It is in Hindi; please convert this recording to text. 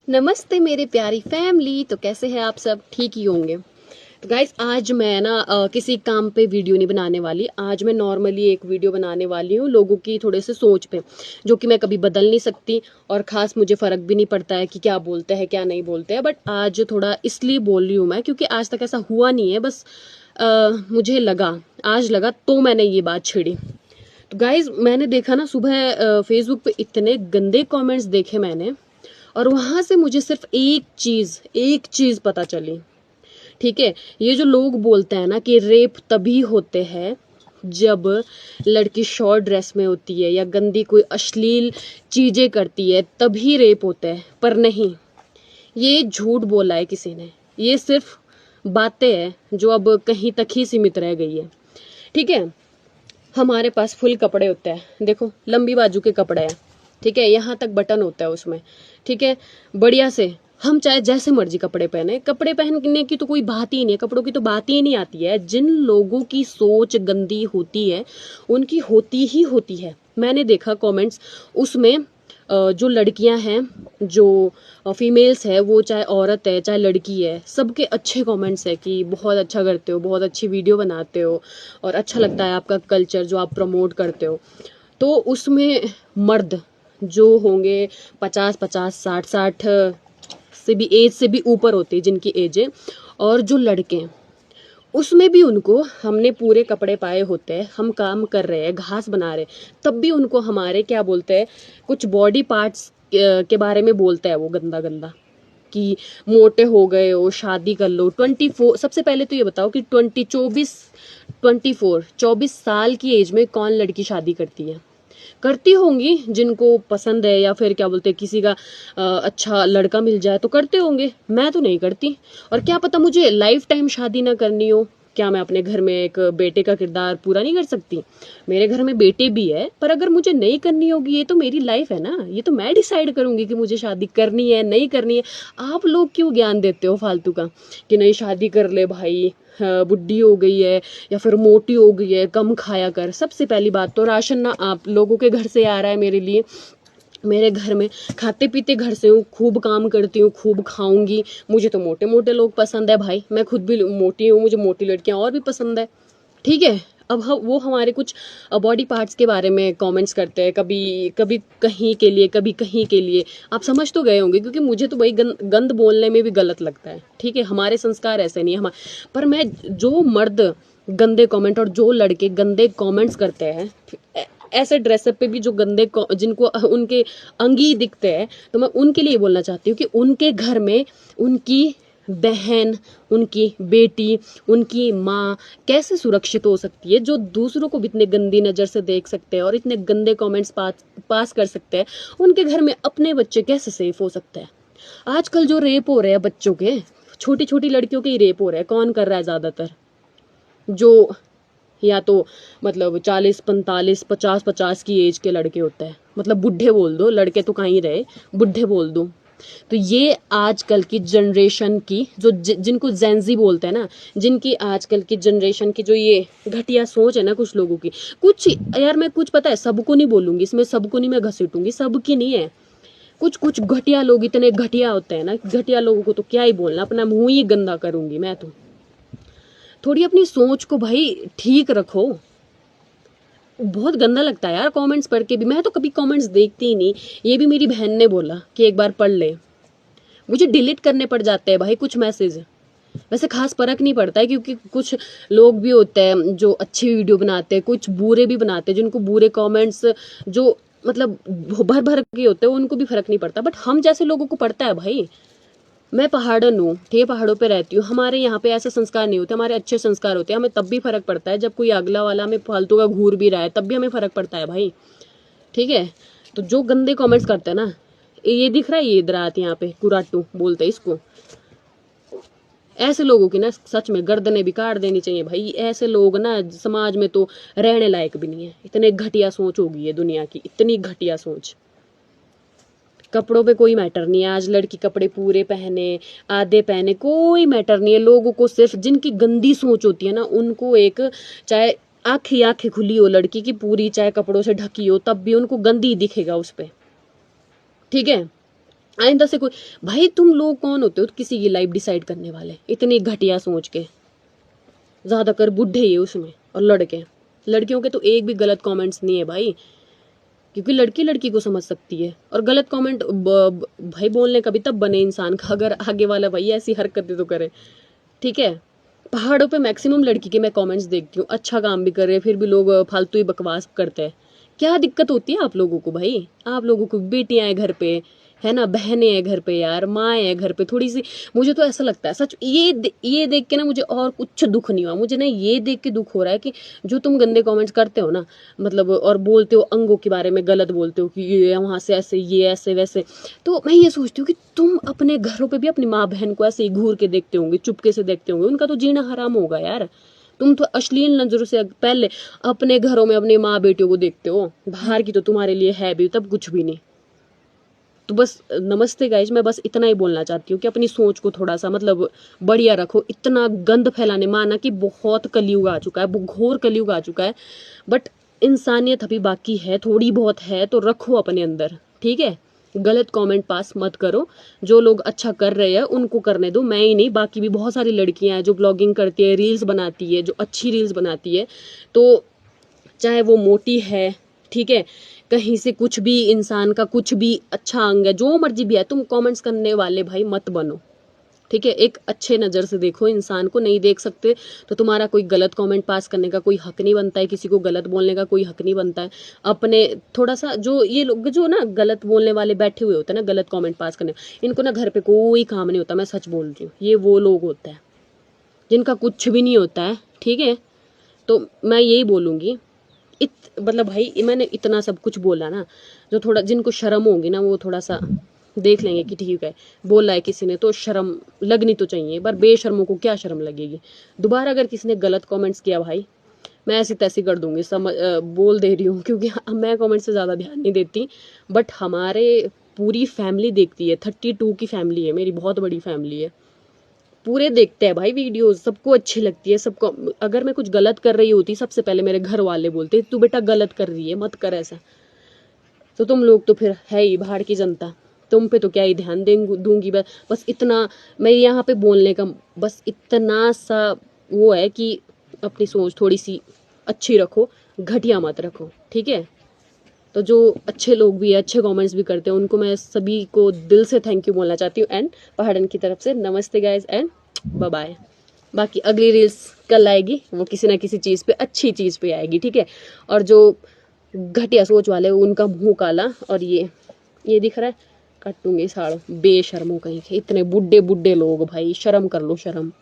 नमस्ते मेरे प्यारी फैमिली। तो कैसे हैं आप सब? ठीक ही होंगे। तो गाइस आज मैं ना किसी काम पे वीडियो नहीं बनाने वाली। आज मैं नॉर्मली एक वीडियो बनाने वाली हूँ लोगों की थोड़े से सोच पे, जो कि मैं कभी बदल नहीं सकती और ख़ास मुझे फ़र्क भी नहीं पड़ता है कि क्या बोलते हैं क्या नहीं बोलते हैं। बट आज थोड़ा इसलिए बोल रही हूँ मैं क्योंकि आज तक ऐसा हुआ नहीं है। बस मुझे लगा, आज लगा तो मैंने ये बात छेड़ी। तो गाइज मैंने देखा ना सुबह फेसबुक पे इतने गंदे कमेंट्स देखे मैंने, और वहां से मुझे सिर्फ एक चीज पता चली। ठीक है, ये जो लोग बोलते हैं ना कि रेप तभी होते हैं जब लड़की शॉर्ट ड्रेस में होती है या गंदी कोई अश्लील चीजें करती है तभी रेप होते हैं, पर नहीं, ये झूठ बोला है किसी ने। ये सिर्फ बातें हैं जो अब कहीं तक ही सीमित रह गई है। ठीक है, हमारे पास फुल कपड़े होते हैं, देखो लंबी बाजू के कपड़े हैं, ठीक है, यहाँ तक बटन होता है उसमें, ठीक है, बढ़िया से हम चाहे जैसे मर्जी कपड़े पहने, कपड़े पहनने की तो कोई बात ही नहीं है, कपड़ों की तो बात ही नहीं आती है। जिन लोगों की सोच गंदी होती है उनकी होती ही होती है। मैंने देखा कमेंट्स उसमें, जो लड़कियां हैं, जो फीमेल्स है, वो चाहे औरत है चाहे लड़की है, सबके अच्छे कमेंट्स है कि बहुत अच्छा करते हो, बहुत अच्छी वीडियो बनाते हो और अच्छा लगता है आपका कल्चर जो आप प्रमोट करते हो। तो उसमें मर्द जो होंगे 50-50 60-60 से भी एज से भी ऊपर होती है जिनकी एज है, और जो लड़के हैं उसमें भी उनको हमने पूरे कपड़े पाए होते हैं, हम काम कर रहे हैं, घास बना रहे, तब भी उनको हमारे क्या बोलते हैं, कुछ बॉडी पार्ट्स के बारे में बोलता है वो गंदा गंदा, कि मोटे हो गए हो, शादी कर लो। 24, सबसे पहले तो ये बताओ कि 24 साल की एज में कौन लड़की शादी करती है? करती होंगी जिनको पसंद है, या फिर क्या बोलते हैं किसी का अच्छा लड़का मिल जाए तो करते होंगे। मैं तो नहीं करती, और क्या पता मुझे लाइफ टाइम शादी ना करनी हो। क्या मैं अपने घर में एक बेटे का किरदार पूरा नहीं कर सकती? मेरे घर में बेटे भी है, पर अगर मुझे नहीं करनी होगी, ये तो मेरी लाइफ है ना, ये तो मैं डिसाइड करूंगी कि मुझे शादी करनी है नहीं करनी है। आप लोग क्यों ज्ञान देते हो फालतू का कि नहीं शादी कर ले भाई, बुढ़ी हो गई है या फिर मोटी हो गई है, कम खाया कर। सबसे पहली बात तो राशन ना आप लोगों के घर से आ रहा है मेरे लिए। मेरे घर में खाते पीते घर से हूँ, खूब काम करती हूँ, खूब खाऊंगी। मुझे तो मोटे मोटे लोग पसंद है भाई, मैं खुद भी मोटी हूँ, मुझे मोटी लड़कियां और भी पसंद है। ठीक है, अब वो हमारे कुछ बॉडी पार्ट्स के बारे में कमेंट्स करते हैं, कभी कभी कहीं के लिए, कभी कहीं के लिए। आप समझ तो गए होंगे, क्योंकि मुझे तो भाई गंद बोलने में भी गलत लगता है। ठीक है, हमारे संस्कार ऐसे नहीं है हमारे। पर मैं, जो मर्द गंदे कमेंट और जो लड़के गंदे कमेंट्स करते हैं ऐसे ड्रेसअप पे भी, जो गंदे जिनको उनके अंगी दिखते हैं, तो मैं उनके लिए बोलना चाहती हूँ कि उनके घर में उनकी बहन, उनकी बेटी, उनकी माँ कैसे सुरक्षित हो सकती है, जो दूसरों को भी इतने गंदी नज़र से देख सकते हैं और इतने गंदे कमेंट्स पास कर सकते हैं। उनके घर में अपने बच्चे कैसे सेफ हो सकते हैं? आजकल जो रेप हो रहे हैं बच्चों के, छोटी छोटी लड़कियों के ही रेप हो रहे हैं, कौन कर रहा है ज़्यादातर? जो या तो मतलब 40-45 50-50 की एज के लड़के होते हैं, मतलब बुढ़े बोल दो, लड़के तो कहीं रहे, बुढ़े बोल दो। तो ये आजकल की जनरेशन की जो जिनको जेंजी बोलते हैं ना, जिनकी आजकल की जनरेशन की जो ये घटिया सोच है ना कुछ लोगों की, कुछ यार मैं कुछ पता है सबको नहीं बोलूंगी, इसमें सबको नहीं मैं घसीटूंगी, सबकी नहीं है। कुछ कुछ घटिया लोग इतने घटिया होते हैं ना, घटिया लोगों को तो क्या ही बोलना, अपना मुंह ही गंदा करूंगी मैं तो। थोड़ी अपनी सोच को भाई ठीक रखो। बहुत गंदा लगता है यार कमेंट्स पढ़ के भी। मैं तो कभी कमेंट्स देखती ही नहीं। ये भी मेरी बहन ने बोला कि एक बार पढ़ ले, मुझे डिलीट करने पड़ जाते हैं भाई कुछ मैसेज। वैसे खास फर्क नहीं पड़ता है, क्योंकि कुछ लोग भी होते हैं जो अच्छी वीडियो बनाते हैं, कुछ बुरे भी बनाते हैं, जिनको बुरे कमेंट्स जो मतलब भर भर के होते हैं उनको भी फर्क नहीं पड़ता, बट हम जैसे लोगों को पड़ता है भाई। मैं पहाड़न हूँ, ठीक है, पहाड़ों पे रहती हूँ, हमारे यहाँ पे ऐसे संस्कार नहीं होते, हमारे अच्छे संस्कार होते हैं। हमें तब भी फर्क पड़ता है जब कोई अगला वाला हमें फालतू का घूर भी रहा है, तब भी हमें फर्क पड़ता है भाई। ठीक है, तो जो गंदे कमेंट्स करते हैं ना, ये दिख रहा है, ये दरात यहाँ पे कुराटू बोलते हैं इसको, ऐसे लोगों की ना सच में गर्दनें भी काट देनी चाहिए भाई। ऐसे लोग ना समाज में तो रहने लायक भी नहीं है। इतने घटिया सोच होगी है दुनिया की, इतनी घटिया सोच। कपड़ों पे कोई मैटर नहीं है, आज लड़की कपड़े पूरे पहने आधे पहने कोई मैटर नहीं है। लोगों को सिर्फ जिनकी गंदी सोच होती है ना, उनको एक, चाहे आंखें खुली हो लड़की की पूरी, चाहे कपड़ों से ढकी हो, तब भी उनको गंदी दिखेगा उस पे। ठीक है, आइंदा से कोई, भाई तुम लोग कौन होते हो किसी की लाइफ डिसाइड करने वाले, इतनी घटिया सोच के। ज्यादातर बुढ़े ही है उसमें, और लड़के, लड़कियों के तो एक भी गलत कमेंट्स नहीं है भाई, क्योंकि लड़की लड़की को समझ सकती है। और गलत कमेंट भाई बोलने का भी तब बने इंसान का अगर आगे वाला भाई ऐसी हरकतें तो करे, ठीक है। पहाड़ों पे मैक्सिमम लड़की के मैं कमेंट्स देखती हूँ, अच्छा काम भी कर रहे हैं फिर भी लोग फालतू ही बकवास करते हैं। क्या दिक्कत होती है आप लोगों को भाई? आप लोगों को बेटियां हैं घर पे, है ना, बहनें हैं घर पे यार, माँ है घर पे, थोड़ी सी। मुझे तो ऐसा लगता है सच, ये देख के ना मुझे और कुछ दुख नहीं हुआ, मुझे ना ये देख के दुख हो रहा है कि जो तुम गंदे कमेंट्स करते हो ना, मतलब और बोलते हो अंगों के बारे में गलत बोलते हो कि ये वहाँ से ऐसे, ये ऐसे वैसे, तो मैं ये सोचती हूँ कि तुम अपने घरों पे भी अपनी माँ बहन को ऐसे ही घूर के देखते होंगे, चुपके से देखते होंगे, उनका तो जीना हराम होगा यार। तुम तो अश्लील नजरों से पहले अपने घरों में अपनी माँ बेटियों को देखते हो, बाहर की तो तुम्हारे लिए है भी तब कुछ भी नहीं। तो बस नमस्ते गाइज, मैं बस इतना ही बोलना चाहती हूँ कि अपनी सोच को थोड़ा सा मतलब बढ़िया रखो। इतना गंद फैलाने, माना कि बहुत कलयुग आ चुका है, घोर कलयुग आ चुका है, बट इंसानियत अभी बाकी है, थोड़ी बहुत है, तो रखो अपने अंदर, ठीक है। गलत कमेंट पास मत करो, जो लोग अच्छा कर रहे हैं उनको करने दो, मैं ही नहीं, बाकी भी बहुत सारी लड़कियां हैं जो ब्लॉगिंग करती है, रील्स बनाती है, जो अच्छी रील्स बनाती है। तो चाहे वो मोटी है, ठीक है, कहीं से कुछ भी, इंसान का कुछ भी अच्छा अंग है, जो मर्जी भी है, तुम कमेंट्स करने वाले भाई मत बनो, ठीक है। एक अच्छे नज़र से देखो इंसान को, नहीं देख सकते तो तुम्हारा कोई गलत कमेंट पास करने का कोई हक नहीं बनता है, किसी को गलत बोलने का कोई हक नहीं बनता है। अपने थोड़ा सा, जो ये लोग जो ना गलत बोलने वाले बैठे हुए होते हैं ना, गलत कमेंट पास करने, इनको ना घर पे कोई काम नहीं होता, मैं सच बोल रही हूँ, ये वो लोग होते हैं जिनका कुछ भी नहीं होता है, ठीक है। तो मैं यही बोलूँगी, मतलब भाई मैंने इतना सब कुछ बोला ना, जो थोड़ा जिनको शर्म होगी ना वो थोड़ा सा देख लेंगे कि ठीक है, बोला है किसी ने तो शर्म लगनी तो चाहिए, पर बेशर्मों को क्या शर्म लगेगी। दोबारा अगर किसी ने गलत कमेंट्स किया भाई, मैं ऐसी तैसी कर दूंगी, बोल दे रही हूँ, क्योंकि मैं कमेंट से ज़्यादा ध्यान नहीं देती, बट हमारे पूरी फैमिली देखती है, 32 की फैमिली है मेरी, बहुत बड़ी फैमिली है, पूरे देखते हैं भाई वीडियोस, सबको अच्छी लगती है सबको। अगर मैं कुछ गलत कर रही होती सबसे पहले मेरे घर वाले बोलते तू बेटा गलत कर रही है, मत कर ऐसा। तो तुम लोग तो फिर है ही बाहर की जनता, तुम पे तो क्या ही ध्यान दूंगी। बस इतना मैं यहाँ पे बोलने का बस इतना सा वो है कि अपनी सोच थोड़ी सी अच्छी रखो, घटिया मत रखो, ठीक है। तो जो अच्छे लोग भी है, अच्छे कमेंट्स भी करते हैं, उनको मैं सभी को दिल से थैंक यू बोलना चाहती हूँ, एंड पहाड़न की तरफ से नमस्ते गाइज एंड बाय बाय। बाकी अगली रील्स कल आएगी, वो किसी ना किसी चीज़ पे, अच्छी चीज़ पे आएगी, ठीक है। और जो घटिया सोच वाले उनका मुंह काला, और ये दिख रहा है, काटूंगी साड़, बेशर्मों कहीं के, इतने बुड्ढे बुड्ढे लोग भाई, शर्म कर लो शर्म।